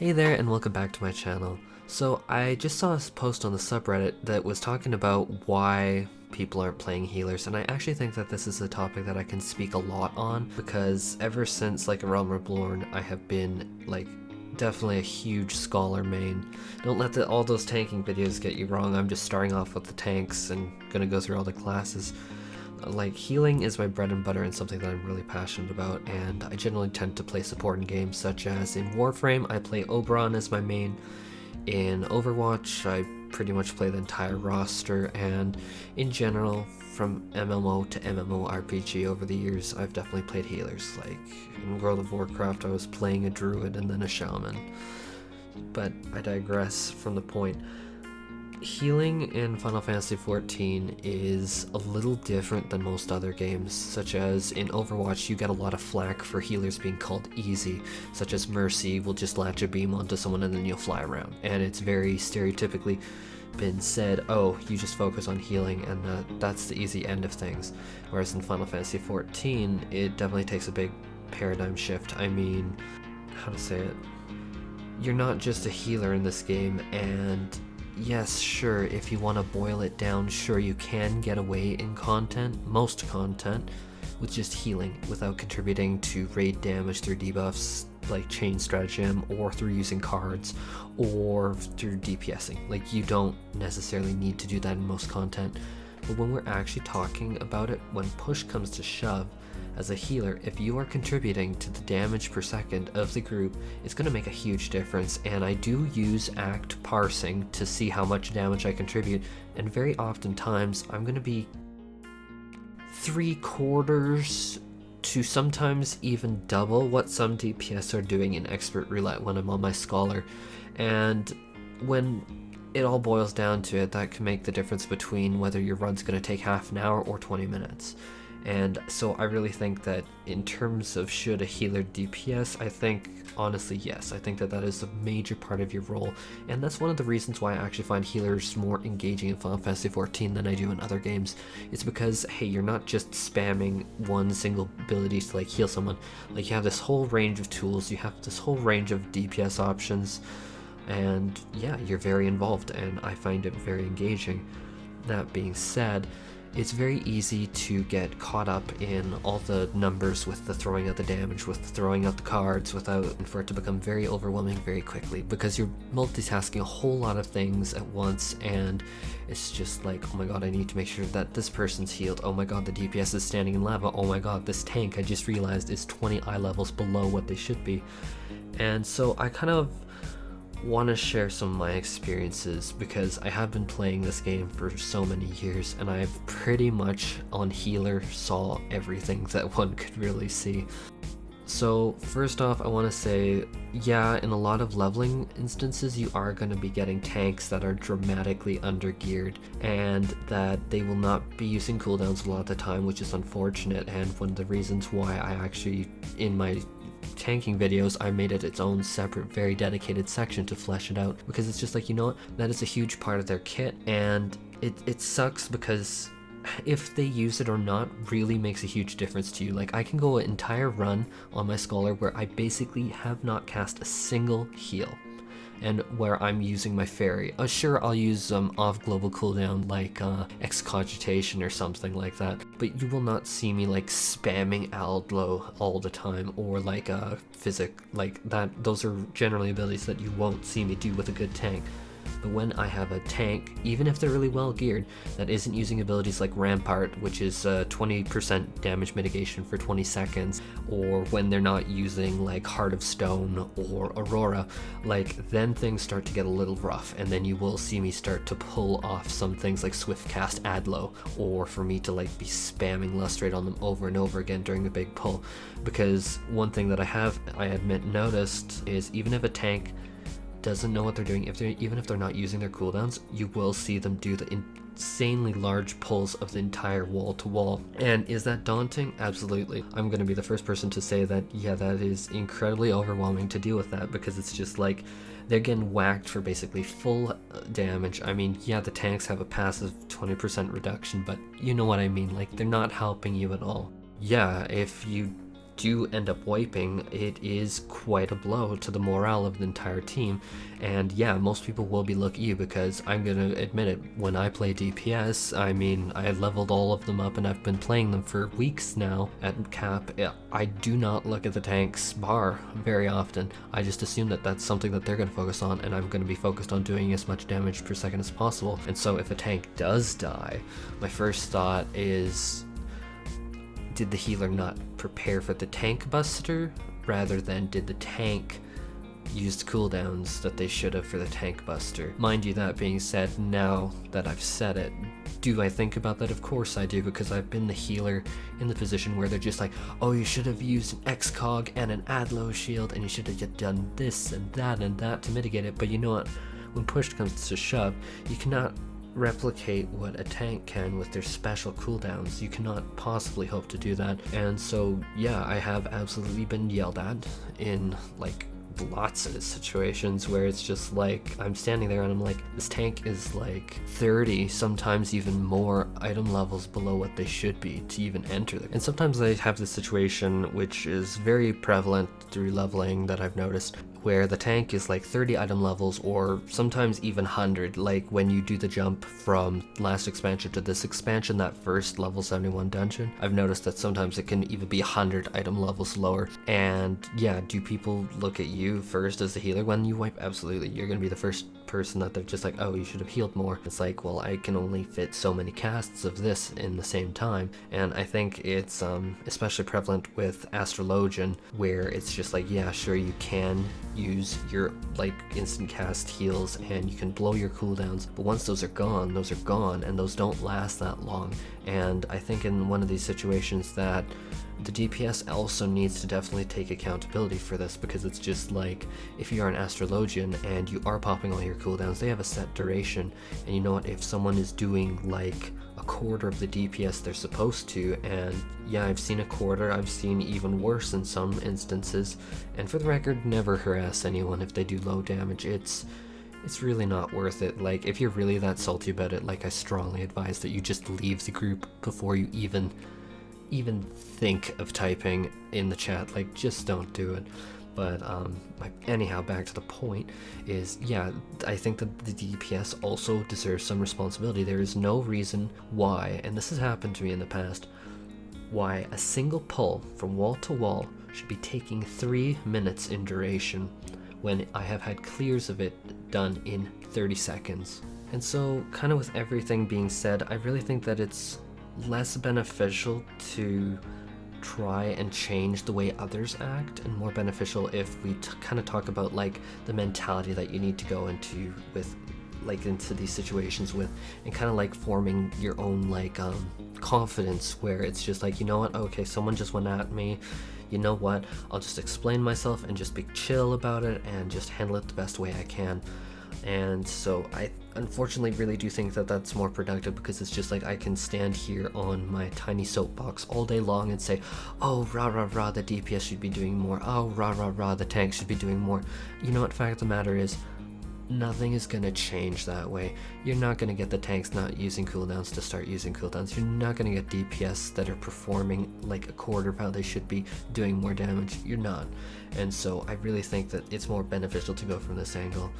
Hey there and welcome back to my channel. So I just saw a post on the subreddit that was talking about why people aren't playing healers, and I actually think that this is a topic that I can speak a lot on because ever since like A Realm Reborn I have been like definitely a huge scholar main. Don't let all those tanking videos get you wrong. I'm just starting off with the tanks and gonna go through all the classes. Like, healing is my bread and butter and something that I'm really passionate about, and I generally tend to play support in games such as in Warframe, I play Oberon as my main. In Overwatch, I pretty much play the entire roster, and in general, from MMO to MMORPG over the years, I've definitely played healers. Like, in World of Warcraft, I was playing a druid and then a shaman. But I digress from the point. Healing in Final Fantasy XIV is a little different than most other games, such as in Overwatch you get a lot of flack for healers being called easy, such as Mercy will just latch a beam onto someone and then you'll fly around, and it's very stereotypically been said, oh, you just focus on healing and that's the easy end of things. Whereas in Final Fantasy XIV it definitely takes a big paradigm shift. I mean, how to say it? You're not just a healer in this game, and yes, sure, if you want to boil it down, sure, you can get away in most content, with just healing without contributing to raid damage through debuffs like chain stratagem, or through using cards, or through DPSing. Like, you don't necessarily need to do that in most content. But when we're actually talking about it, when push comes to shove, as a healer, if you are contributing to the damage per second of the group, it's going to make a huge difference, and I do use act parsing to see how much damage I contribute, and very oftentimes I'm going to be 3/4 to sometimes even double what some DPS are doing in Expert Roulette when I'm on my Scholar, and when it all boils down to it, that can make the difference between whether your run's going to take half an hour or 20 minutes. And so I really think that in terms of should a healer DPS, I think honestly yes, I think that that is a major part of your role, and that's one of the reasons why I actually find healers more engaging in Final Fantasy XIV than I do in other games. It's because, hey, you're not just spamming one single ability to like heal someone. Like, you have this whole range of tools, you have this whole range of DPS options, and yeah, you're very involved, and I find it very engaging. That being said, it's very easy to get caught up in all the numbers with the throwing out the damage, with throwing out the cards, and for it to become very overwhelming very quickly, because you're multitasking a whole lot of things at once, and it's just like, oh my god, I need to make sure that this person's healed, oh my god, the DPS is standing in lava, oh my god, this tank I just realized is 20 eye levels below what they should be. And so I kind of want to share some of my experiences, because I have been playing this game for so many years, and I've pretty much on healer saw everything that one could really see. So first off, I want to say, yeah, in a lot of leveling instances you are going to be getting tanks that are dramatically undergeared, and that they will not be using cooldowns a lot of the time, which is unfortunate, and one of the reasons why I actually, in my tanking videos, I made it its own separate, very dedicated section to flesh it out, because it's just like, you know what, that is a huge part of their kit, and it sucks because if they use it or not really makes a huge difference to you. Like, I can go an entire run on my Scholar where I basically have not cast a single heal, and where I'm using my fairy. Sure, I'll use off global cooldown like excogitation or something like that, but you will not see me like spamming Aldlo all the time, or like physic like that. Those are generally abilities that you won't see me do with a good tank. But when I have a tank, even if they're really well geared, that isn't using abilities like Rampart, which is 20% damage mitigation for 20 seconds, or when they're not using like Heart of Stone or Aurora, like, then things start to get a little rough, and then you will see me start to pull off some things like Swift Cast Adlo, or for me to like be spamming Lustrate on them over and over again during the big pull. Because one thing that I admit noticed is, even if a tank doesn't know what they're doing, even if they're not using their cooldowns, you will see them do the insanely large pulls of the entire wall to wall. And is that daunting? Absolutely. I'm going to be the first person to say that, yeah, that is incredibly overwhelming to deal with that, because it's just like they're getting whacked for basically full damage. I mean, yeah, the tanks have a passive 20% reduction, but you know what I mean, like, they're not helping you at all. Yeah, if you do end up wiping, it is quite a blow to the morale of the entire team. And yeah, most people will be looking at you, because I'm gonna admit it, when I play DPS, I mean, I leveled all of them up and I've been playing them for weeks now at cap. I do not look at the tank's bar very often. I just assume that that's something that they're gonna focus on, and I'm gonna be focused on doing as much damage per second as possible. And so if a tank does die, my first thought is, did the healer not prepare for the tank buster, rather than did the tank use the cooldowns that they should have for the tank buster? Mind you, that being said, now that I've said it, do I think about that? Of course I do, because I've been the healer in the position where they're just like, oh, you should have used an X-Cog and an Adlo shield, and you should have done this and that to mitigate it. But you know what? When push comes to shove, you cannot replicate what a tank can with their special cooldowns. You cannot possibly hope to do that. And so yeah, I have absolutely been yelled at in like lots of situations where it's just like, I'm standing there and I'm like, this tank is like 30, sometimes even more item levels below what they should be to even enter them. And sometimes I have this situation, which is very prevalent through leveling that I've noticed, where the tank is like 30 item levels, or sometimes even 100, like when you do the jump from last expansion to this expansion, that first level 71 dungeon. I've noticed that sometimes it can even be 100 item levels lower. And yeah, do people look at you first as the healer when you wipe? Absolutely. You're gonna be the first person that they're just like, oh, you should have healed more. It's like, well, I can only fit so many casts of this in the same time. And I think it's especially prevalent with Astrologian, where it's just like, yeah, sure, you can use your like instant cast heals and you can blow your cooldowns, but once those are gone, and those don't last that long. And I think in one of these situations that the DPS also needs to definitely take accountability for this, because it's just like, if you are an Astrologian and you are popping all your cooldowns, they have a set duration, and you know what, if someone is doing like a quarter of the DPS they're supposed to, and yeah, I've seen a quarter, I've seen even worse in some instances, and for the record, never harass anyone if they do low damage. It's really not worth it. Like, if you're really that salty about it, like, I strongly advise that you just leave the group before you even think of typing in the chat. Like, just don't do it. But anyhow, back to the point is, yeah, I think that the DPS also deserves some responsibility. There is no reason why, and this has happened to me in the past, why a single pull from wall to wall should be taking 3 minutes in duration when I have had clears of it done in 30 seconds. And so, kind of with everything being said, I really think that it's less beneficial to try and change the way others act, and more beneficial if we kind of talk about like the mentality that you need to go into with like into these situations with, and kind of like forming your own like confidence, where it's just like, you know what, okay, someone just went at me, you know what, I'll just explain myself and just be chill about it and just handle it the best way I can. And so I unfortunately really do think that that's more productive, because it's just like, I can stand here on my tiny soapbox all day long and say, oh, rah rah rah, the DPS should be doing more, oh, rah rah rah, the tank should be doing more. You know what, fact of the matter is, nothing is going to change that way. You're not going to get the tanks not using cooldowns to start using cooldowns. You're not going to get DPS that are performing like a quarter of how they should be, doing more damage. You're not. And so I really think that it's more beneficial to go from this angle.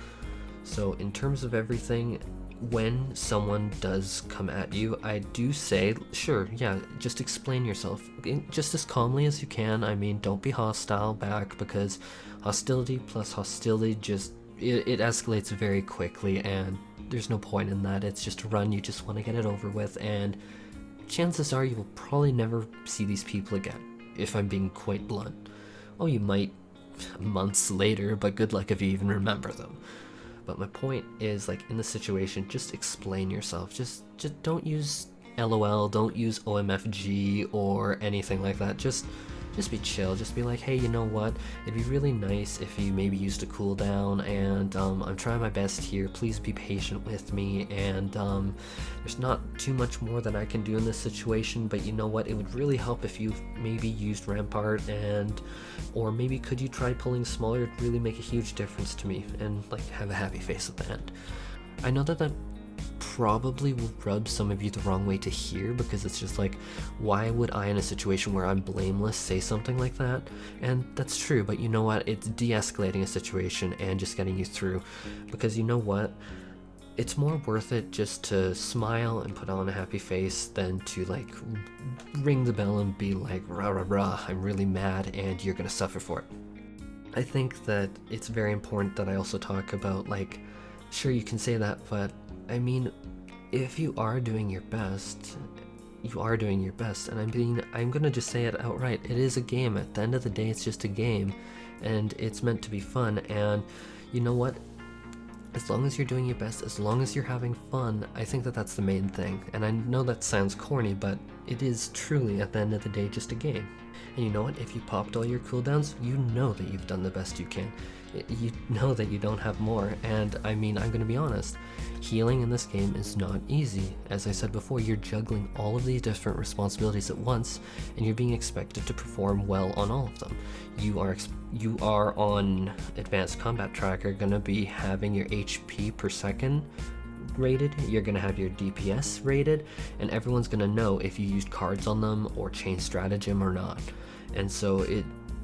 So in terms of everything, when someone does come at you, I do say, sure, yeah, just explain yourself just as calmly as you can. I mean, don't be hostile back, because hostility plus hostility just, it escalates very quickly, and there's no point in that. It's just a run, you just want to get it over with, and chances are you will probably never see these people again, if I'm being quite blunt. Oh, you might months later, but good luck if you even remember them. But my point is, like, in the situation, just explain yourself. Just don't use LOL, don't use OMFG or anything like that. Just be chill. Just be like, hey, you know what? It'd be really nice if you maybe used a cooldown, and I'm trying my best here. Please be patient with me, and there's not too much more that I can do in this situation, but you know what? It would really help if you maybe used Rampart, or maybe could you try pulling smaller? It'd really make a huge difference to me, and like have a happy face at the end. I know that probably will rub some of you the wrong way to hear, because it's just like, why would I, in a situation where I'm blameless, say something like that? And that's true, but you know what? It's de-escalating a situation and just getting you through, because you know what? It's more worth it just to smile and put on a happy face than to like ring the bell and be like, rah rah rah, I'm really mad and you're gonna suffer for it. I think that it's very important that I also talk about, like, sure, you can say that, but I mean, if you are doing your best, you are doing your best. And I'm gonna just say it outright. It is a game. At the end of the day, it's just a game, and it's meant to be fun. And you know what? As long as you're doing your best, as long as you're having fun, I think that that's the main thing. And I know that sounds corny, but it is truly, at the end of the day, just a game. And you know what? If you popped all your cooldowns, you know that you've done the best you can. You know that you don't have more. And I mean, I'm gonna be honest, healing in this game is not easy. As I said before, you're juggling all of these different responsibilities at once, and you're being expected to perform well on all of them. You are on Advanced Combat Tracker gonna be having your HP per second rated, you're gonna have your DPS rated, and everyone's gonna know if you used cards on them or changed stratagem or not. And so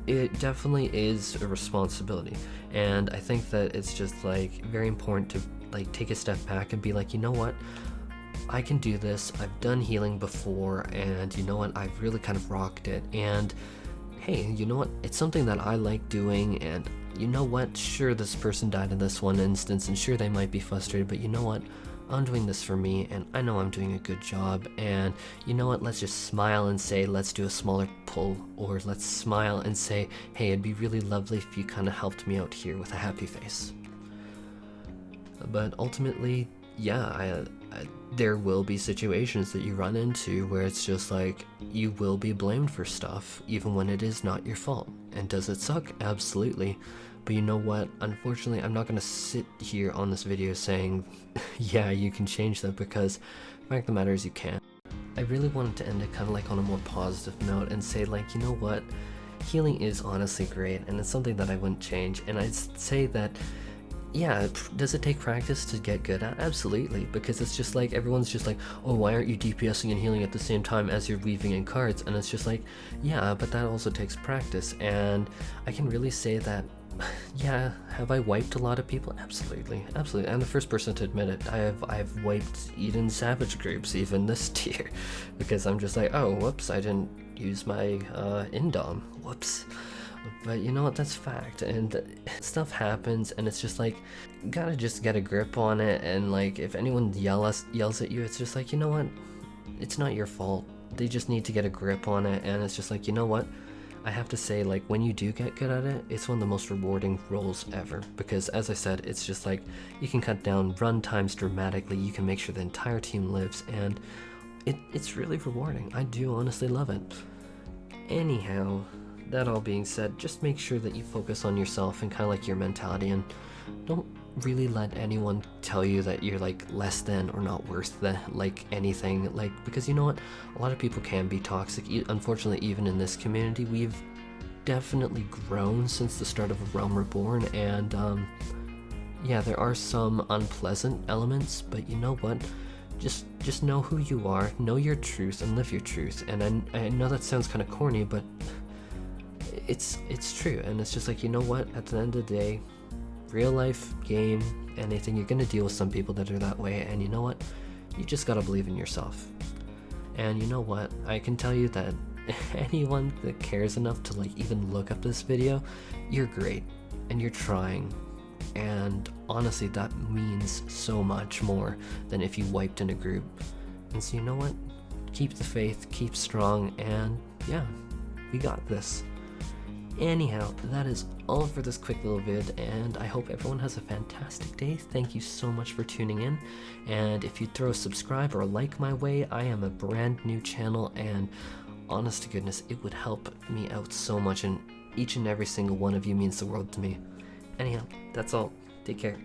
it definitely is a responsibility, and I think that it's just like very important to like take a step back and be like, you know what, I can do this, I've done healing before, and you know what, I've really kind of rocked it, and hey, you know what, it's something that I like doing, and you know what, sure, this person died in this one instance, and sure, they might be frustrated, but you know what, I'm doing this for me, and I know I'm doing a good job, and you know what, let's just smile and say, let's do a smaller pull, or let's smile and say, hey, it'd be really lovely if you kind of helped me out here with a happy face. But ultimately, yeah, there will be situations that you run into where it's just like, you will be blamed for stuff, even when it is not your fault. And does it suck? Absolutely. But you know what, unfortunately, I'm not going to sit here on this video saying, yeah, you can change that, because the fact of the matter is you can't. I really wanted to end it kind of like on a more positive note and say, like, you know what, healing is honestly great, and it's something that I wouldn't change. And I'd say that, yeah, does it take practice to get good at? Absolutely, because it's just like, everyone's just like, oh, why aren't you DPSing and healing at the same time as you're weaving in cards? And it's just like, yeah, but that also takes practice. And I can really say that, yeah, have I wiped a lot of people? Absolutely, absolutely. I'm the first person to admit it. I've wiped even savage groups, even this tier, because I'm just like, oh, whoops, I didn't use my indom, whoops. But you know what, that's fact, and stuff happens, and it's just like, you gotta just get a grip on it. And like, if anyone yells at you, it's just like, you know what, it's not your fault. They just need to get a grip on it. And it's just like, you know what, I have to say, like, when you do get good at it, it's one of the most rewarding roles ever, because as I said, it's just like, you can cut down run times dramatically, you can make sure the entire team lives, and it's really rewarding. I do honestly love it. Anyhow, that all being said, just make sure that you focus on yourself and kind of like your mentality, and don't really let anyone tell you that you're like less than or not worth like anything, like, because you know what, a lot of people can be toxic. Unfortunately, even in this community, we've definitely grown since the start of A Realm Reborn, and yeah, there are some unpleasant elements, but you know what, just know who you are, know your truth, and live your truth. And I know that sounds kind of corny, but it's true. And it's just like, you know what, at the end of the day, real life, game, anything, you're gonna deal with some people that are that way, and you know what, you just gotta believe in yourself. And you know what, I can tell you that anyone that cares enough to like even look up this video, you're great, and you're trying, and honestly, that means so much more than if you wiped in a group. And so you know what, keep the faith, keep strong, and yeah, we got this. Anyhow, that is all for this quick little vid, and I hope everyone has a fantastic day. Thank you so much for tuning in, and if you throw a subscribe or a like my way, I am a brand new channel, and honest to goodness, it would help me out so much, and each and every single one of you means the world to me. Anyhow, that's all. Take care.